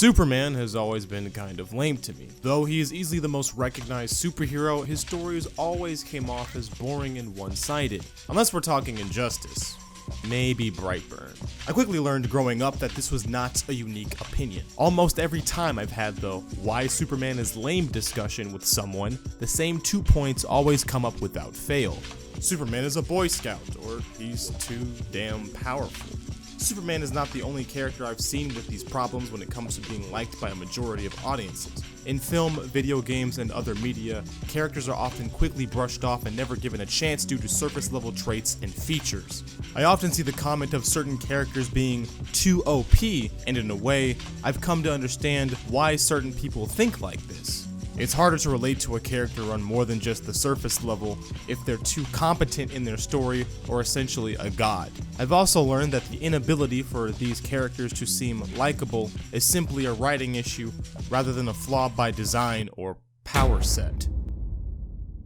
Superman has always been kind of lame to me. Though he is easily the most recognized superhero, his stories always came off as boring and one-sided. Unless we're talking Injustice. Maybe Brightburn. I quickly learned growing up that this was not a unique opinion. Almost every time I've had the why Superman is lame discussion with someone, the same 2 points always come up without fail. Superman is a Boy Scout, or he's too damn powerful. Superman is not the only character I've seen with these problems when it comes to being liked by a majority of audiences. In film, video games, and other media, characters are often quickly brushed off and never given a chance due to surface-level traits and features. I often see the comment of certain characters being too OP, and in a way, I've come to understand why certain people think like this. It's harder to relate to a character on more than just the surface level if they're too competent in their story or essentially a god. I've also learned that the inability for these characters to seem likable is simply a writing issue rather than a flaw by design or power set.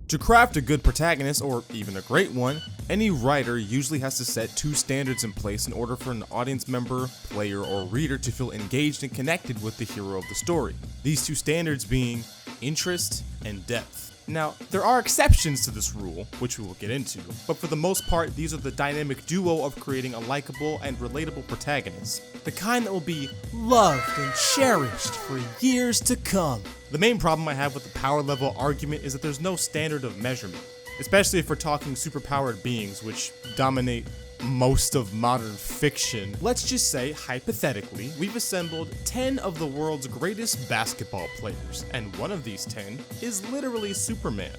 To craft a good protagonist, or even a great one, any writer usually has to set 2 standards in place in order for an audience member, player, or reader to feel engaged and connected with the hero of the story. These 2 standards being interest and depth. Now, there are exceptions to this rule, which we will get into, but for the most part, these are the dynamic duo of creating a likable and relatable protagonist. The kind that will be loved and cherished for years to come. The main problem I have with the power level argument is that there's no standard of measurement, especially if we're talking superpowered beings, which dominate most of modern fiction. Let's just say, hypothetically, we've assembled 10 of the world's greatest basketball players, and one of these 10 is literally Superman.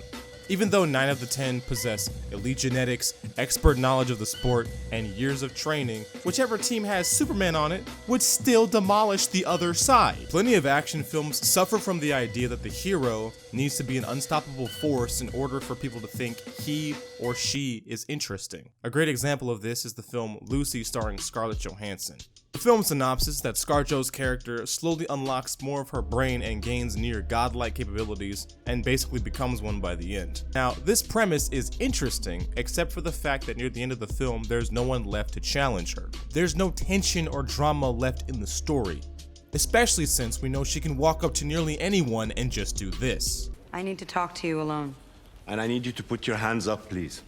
Even though 9 of the 10 possess elite genetics, expert knowledge of the sport, and years of training, whichever team has Superman on it would still demolish the other side. Plenty of action films suffer from the idea that the hero needs to be an unstoppable force in order for people to think he or she is interesting. A great example of this is the film Lucy starring Scarlett Johansson. The film synopsis is that ScarJo's character slowly unlocks more of her brain and gains near godlike capabilities and basically becomes one by the end. Now, this premise is interesting, except for the fact that near the end of the film, there's no one left to challenge her. There's no tension or drama left in the story, especially since we know she can walk up to nearly anyone and just do this. I need to talk to you alone. And I need you to put your hands up, please.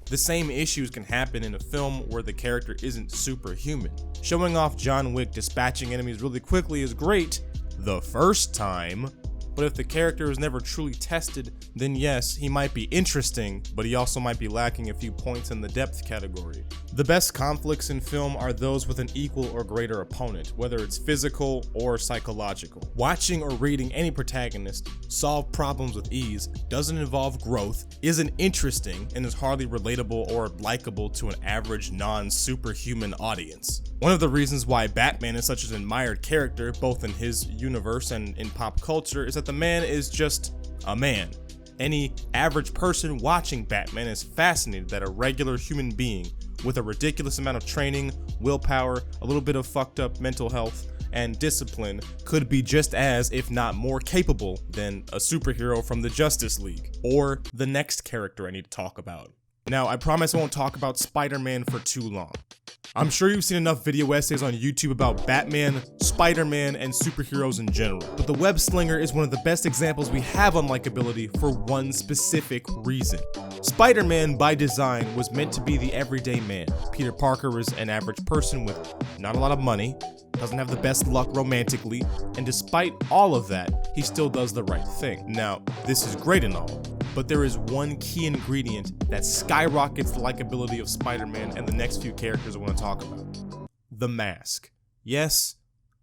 The same issues can happen in a film where the character isn't superhuman. Showing off John Wick dispatching enemies really quickly is great the first time, but if the character is never truly tested, then yes, he might be interesting, but he also might be lacking a few points in the depth category. The best conflicts in film are those with an equal or greater opponent, whether it's physical or psychological. Watching or reading any protagonist solve problems with ease doesn't involve growth, isn't interesting, and is hardly relatable or likable to an average non-superhuman audience. One of the reasons why Batman is such an admired character, both in his universe and in pop culture, is that the man is just a man. Any average person watching Batman is fascinated that a regular human being with a ridiculous amount of training, willpower, a little bit of fucked up mental health, and discipline could be just as, if not more capable than a superhero from the Justice League, or the next character I need to talk about. Now, I promise I won't talk about Spider-Man for too long. I'm sure you've seen enough video essays on YouTube about Batman, Spider-Man, and superheroes in general, but the web slinger is one of the best examples we have on likability for one specific reason. Spider-Man, by design, was meant to be the everyday man. Peter Parker is an average person with not a lot of money, doesn't have the best luck romantically, and despite all of that, he still does the right thing. Now, this is great and all, but there is one key ingredient that skyrockets the likability of Spider-Man and the next few characters I want to talk about. The mask. Yes,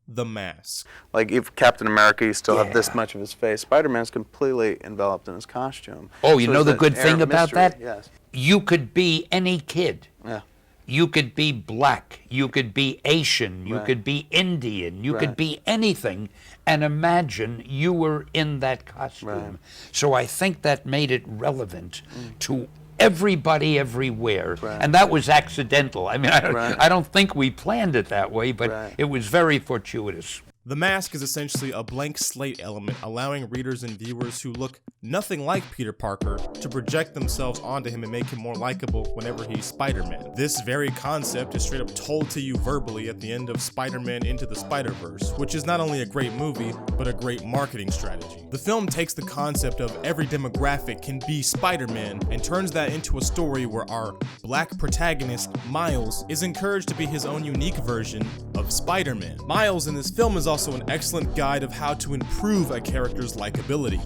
the mask. Like, if Captain America, you still have this much of his face. Spider-Man's completely enveloped in his costume. Oh, you know the good thing about that? Yes. You could be any kid. Yeah. You could be black, you could be Asian, you could be Indian, you could be anything, and imagine you were in that costume. So I think that made it relevant to everybody everywhere, and that was accidental. I mean, I don't think we planned it that way, but it was very fortuitous. The mask is essentially a blank slate element, allowing readers and viewers who look nothing like Peter Parker to project themselves onto him and make him more likable whenever he's Spider-Man. This very concept is straight up told to you verbally at the end of Spider-Man Into the Spider-Verse, which is not only a great movie, but a great marketing strategy. The film takes the concept of every demographic can be Spider-Man and turns that into a story where our black protagonist, Miles, is encouraged to be his own unique version of Spider-Man. Miles in this film is also an excellent guide of how to improve a character's likability.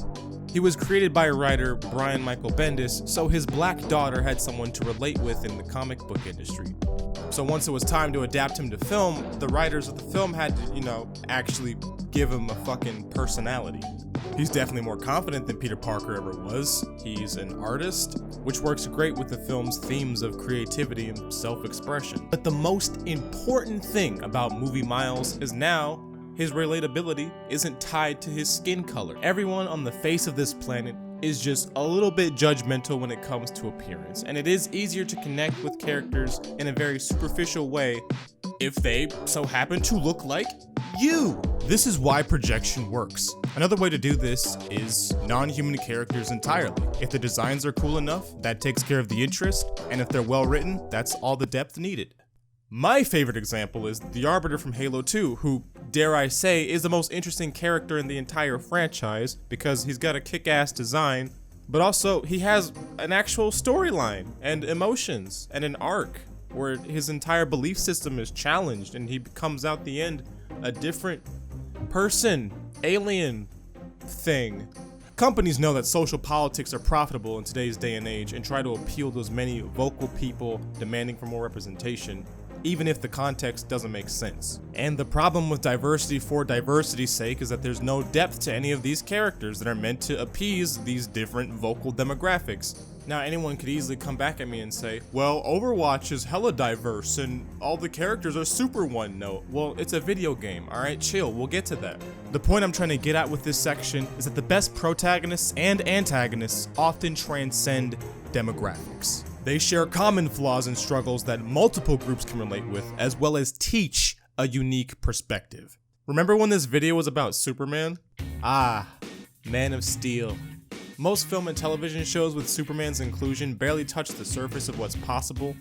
He was created by writer Brian Michael Bendis, so his black daughter had someone to relate with in the comic book industry. So once it was time to adapt him to film, the writers of the film had to, actually give him a fucking personality. He's definitely more confident than Peter Parker ever was. He's an artist, which works great with the film's themes of creativity and self-expression. But the most important thing about movie Miles is now his relatability isn't tied to his skin color. Everyone on the face of this planet is just a little bit judgmental when it comes to appearance, and it is easier to connect with characters in a very superficial way if they so happen to look like you. This is why projection works. Another way to do this is non-human characters entirely. If the designs are cool enough, that takes care of the interest, and if they're well written, that's all the depth needed. My favorite example is the Arbiter from Halo 2, who, dare I say, is the most interesting character in the entire franchise because he's got a kick-ass design, but also he has an actual storyline and emotions and an arc where his entire belief system is challenged and he becomes out the end a different person, alien thing. Companies know that social politics are profitable in today's day and age and try to appeal to as many vocal people demanding for more representation, even if the context doesn't make sense. And the problem with diversity for diversity's sake is that there's no depth to any of these characters that are meant to appease these different vocal demographics. Now, anyone could easily come back at me and say, well, Overwatch is hella diverse and all the characters are super one note. Well, it's a video game, alright? Chill, we'll get to that. The point I'm trying to get at with this section is that the best protagonists and antagonists often transcend demographics. They share common flaws and struggles that multiple groups can relate with, as well as teach a unique perspective. Remember when this video was about Superman? Ah, Man of Steel. Most film and television shows with Superman's inclusion barely touch the surface of what's possible.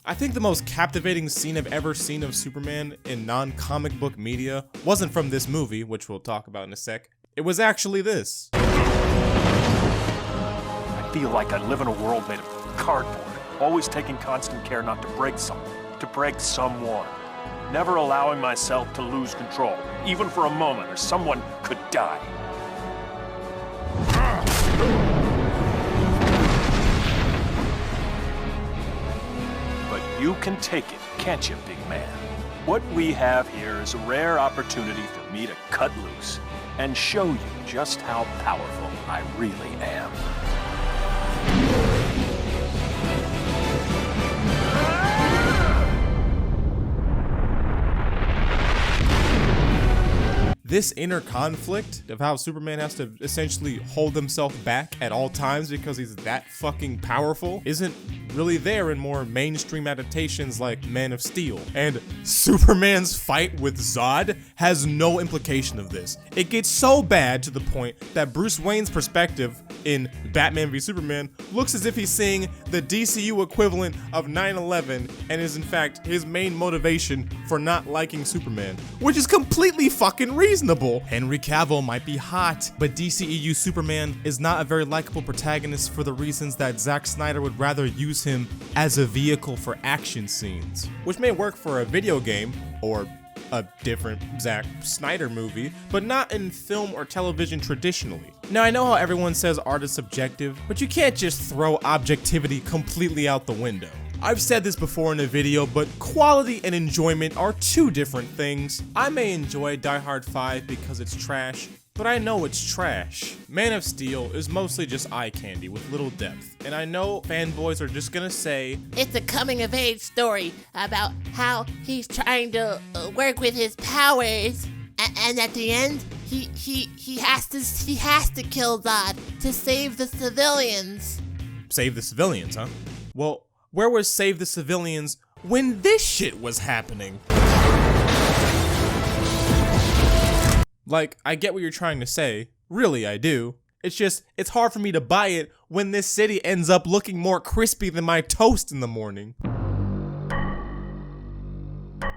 I think the most captivating scene I've ever seen of Superman in non-comic book media wasn't from this movie, which we'll talk about in a sec. It was actually this. I feel like I live in a world made of cardboard, always taking constant care not to break something, to break someone. Never allowing myself to lose control, even for a moment, or someone could die. But you can take it, can't you, big man? What we have here is a rare opportunity for me to cut loose and show you just how powerful I really am. This inner conflict of how Superman has to essentially hold himself back at all times because he's that fucking powerful isn't really there in more mainstream adaptations like Man of Steel. And Superman's fight with Zod has no implication of this. It gets so bad to the point that Bruce Wayne's perspective in Batman v Superman looks as if he's seeing the DCU equivalent of 9/11 and is in fact his main motivation for not liking Superman, which is completely fucking reasonable. Henry Cavill might be hot, but DCEU Superman is not a very likable protagonist for the reasons that Zack Snyder would rather use him as a vehicle for action scenes, which may work for a video game or a different Zack Snyder movie, but not in film or television traditionally. Now, I know how everyone says art is subjective, but you can't just throw objectivity completely out the window. I've said this before in a video, but quality and enjoyment are two different things. I may enjoy Die Hard 5 because it's trash, but I know it's trash. Man of Steel is mostly just eye candy with little depth, and I know fanboys are just gonna say, it's a coming-of-age story about how he's trying to work with his powers, and at the end, he has to kill Zod to save the civilians. Save the civilians, huh? Well, where was Save the Civilians when this shit was happening? Like, I get what you're trying to say. Really, I do. It's just, it's hard for me to buy it when this city ends up looking more crispy than my toast in the morning.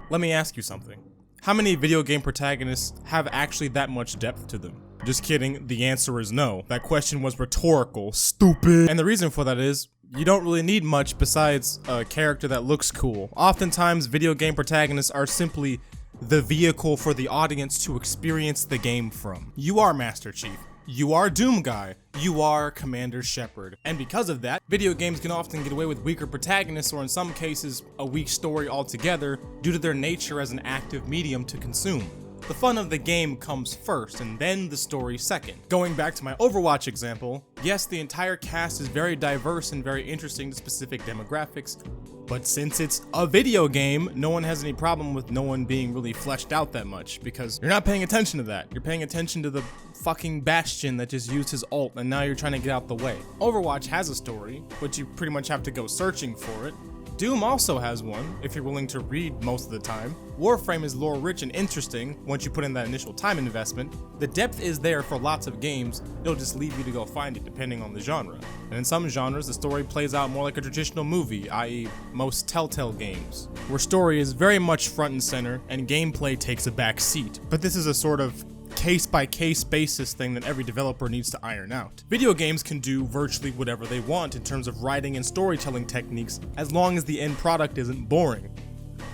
Let me ask you something. How many video game protagonists have actually that much depth to them? Just kidding, the answer is no. That question was rhetorical, stupid. And the reason for that is, you don't really need much besides a character that looks cool. Oftentimes, video game protagonists are simply the vehicle for the audience to experience the game from. You are Master Chief. You are Doom Guy. You are Commander Shepard. And because of that, video games can often get away with weaker protagonists, or in some cases, a weak story altogether, due to their nature as an active medium to consume. The fun of the game comes first, and then the story second. Going back to my Overwatch example, yes, the entire cast is very diverse and very interesting to specific demographics, but since it's a video game, no one has any problem with no one being really fleshed out that much, because you're not paying attention to that. You're paying attention to the fucking Bastion that just used his ult, and now you're trying to get out the way. Overwatch has a story, but you pretty much have to go searching for it. Doom also has one, if you're willing to read most of the time. Warframe is lore rich and interesting once you put in that initial time investment. The depth is there for lots of games, it'll just leave you to go find it depending on the genre. And in some genres, the story plays out more like a traditional movie, i.e. most Telltale games, where story is very much front and center and gameplay takes a back seat. But this is a sort of case-by-case basis thing that every developer needs to iron out. Video games can do virtually whatever they want in terms of writing and storytelling techniques, as long as the end product isn't boring.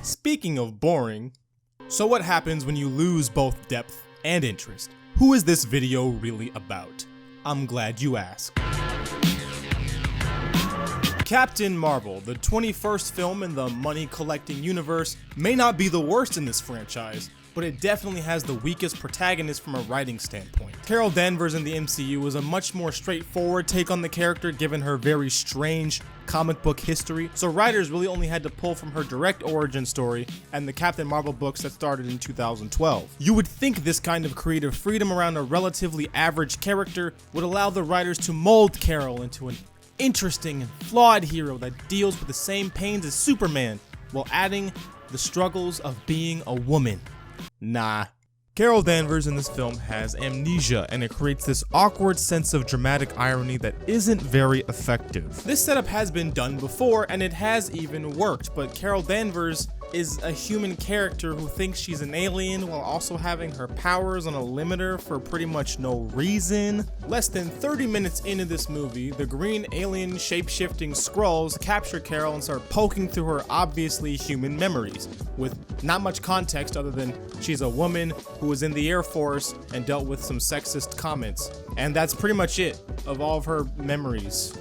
Speaking of boring, so what happens when you lose both depth and interest? Who is this video really about? I'm glad you asked. Captain Marvel, the 21st film in the money-collecting universe, may not be the worst in this franchise, but it definitely has the weakest protagonist from a writing standpoint. Carol Danvers in the MCU was a much more straightforward take on the character given her very strange comic book history, so writers really only had to pull from her direct origin story and the Captain Marvel books that started in 2012. You would think this kind of creative freedom around a relatively average character would allow the writers to mold Carol into an interesting and flawed hero that deals with the same pains as Superman, while adding the struggles of being a woman. Nah. Carol Danvers in this film has amnesia, and it creates this awkward sense of dramatic irony that isn't very effective. This setup has been done before, and it has even worked, but Carol Danvers is a human character who thinks she's an alien while also having her powers on a limiter for pretty much no reason. Less than 30 minutes into this movie, the green alien shape-shifting Skrulls capture Carol and start poking through her obviously human memories, with not much context other than she's a woman who was in the Air Force and dealt with some sexist comments. And that's pretty much it of all of her memories.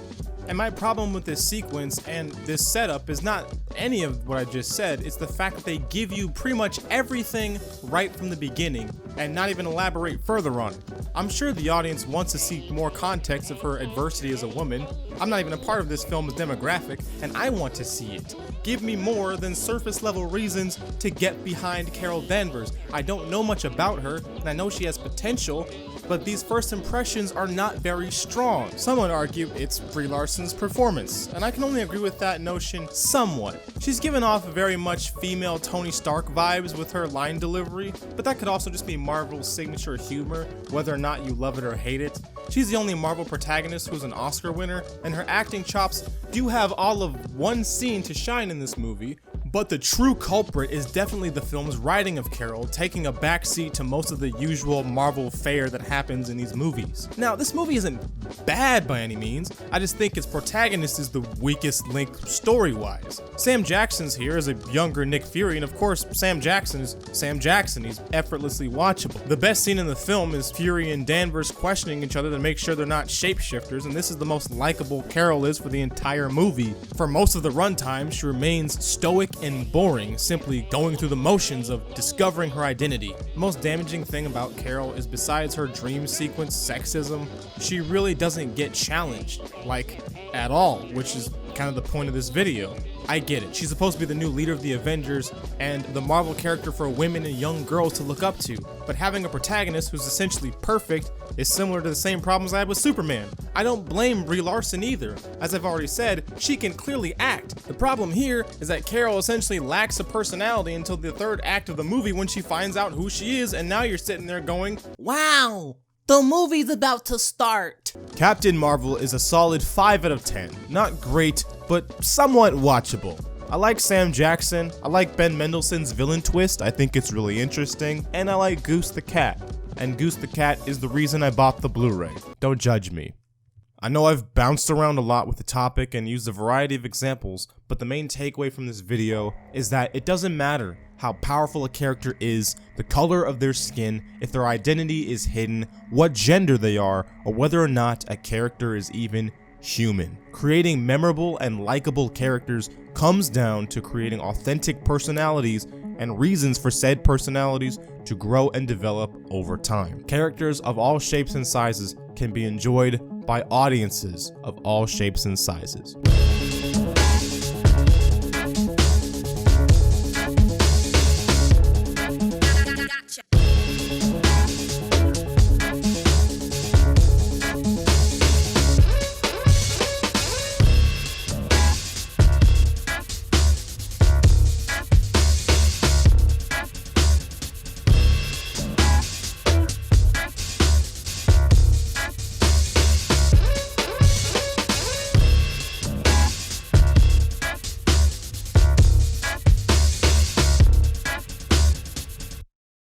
And my problem with this sequence and this setup is not any of what I just said, it's the fact that they give you pretty much everything right from the beginning and not even elaborate further on it. I'm sure the audience wants to see more context of her adversity as a woman. I'm not even a part of this film's demographic, and I want to see it. Give me more than surface level reasons to get behind Carol Danvers. I don't know much about her, and I know she has potential, but these first impressions are not very strong. Some would argue it's Brie Larson's performance, and I can only agree with that notion somewhat. She's given off very much female Tony Stark vibes with her line delivery, but that could also just be Marvel's signature humor, whether or not you love it or hate it. She's the only Marvel protagonist who's an Oscar winner, and her acting chops do have all of one scene to shine in this movie, but the true culprit is definitely the film's writing of Carol, taking a backseat to most of the usual Marvel fare that happens in these movies. Now, this movie isn't bad by any means, I just think its protagonist is the weakest link story-wise. Sam Jackson's here as a younger Nick Fury, and of course, Sam Jackson is Sam Jackson, he's effortlessly watchable. The best scene in the film is Fury and Danvers questioning each other to make sure they're not shapeshifters, and this is the most likable Carol is for the entire movie. For most of the runtime, she remains stoic and boring, simply going through the motions of discovering her identity. The most damaging thing about Carol is besides her dream sequence sexism, she really doesn't get challenged, like, at all, which is kind of the point of this video. I get it, she's supposed to be the new leader of the Avengers and the Marvel character for women and young girls to look up to, but having a protagonist who's essentially perfect is similar to the same problems I had with Superman. I don't blame Brie Larson either. As I've already said, she can clearly act. The problem here is that Carol essentially lacks a personality until the third act of the movie when she finds out who she is, and now you're sitting there going, wow, the movie's about to start. Captain Marvel is a solid 5 out of 10. Not great, but somewhat watchable. I like Sam Jackson, I like Ben Mendelsohn's villain twist, I think it's really interesting, and I like Goose the Cat. And Goose the Cat is the reason I bought the Blu-ray. Don't judge me. I know I've bounced around a lot with the topic and used a variety of examples, but the main takeaway from this video is that it doesn't matter how powerful a character is, the color of their skin, if their identity is hidden, what gender they are, or whether or not a character is even human. Creating memorable and likable characters comes down to creating authentic personalities and reasons for said personalities to grow and develop over time. Characters of all shapes and sizes can be enjoyed by audiences of all shapes and sizes.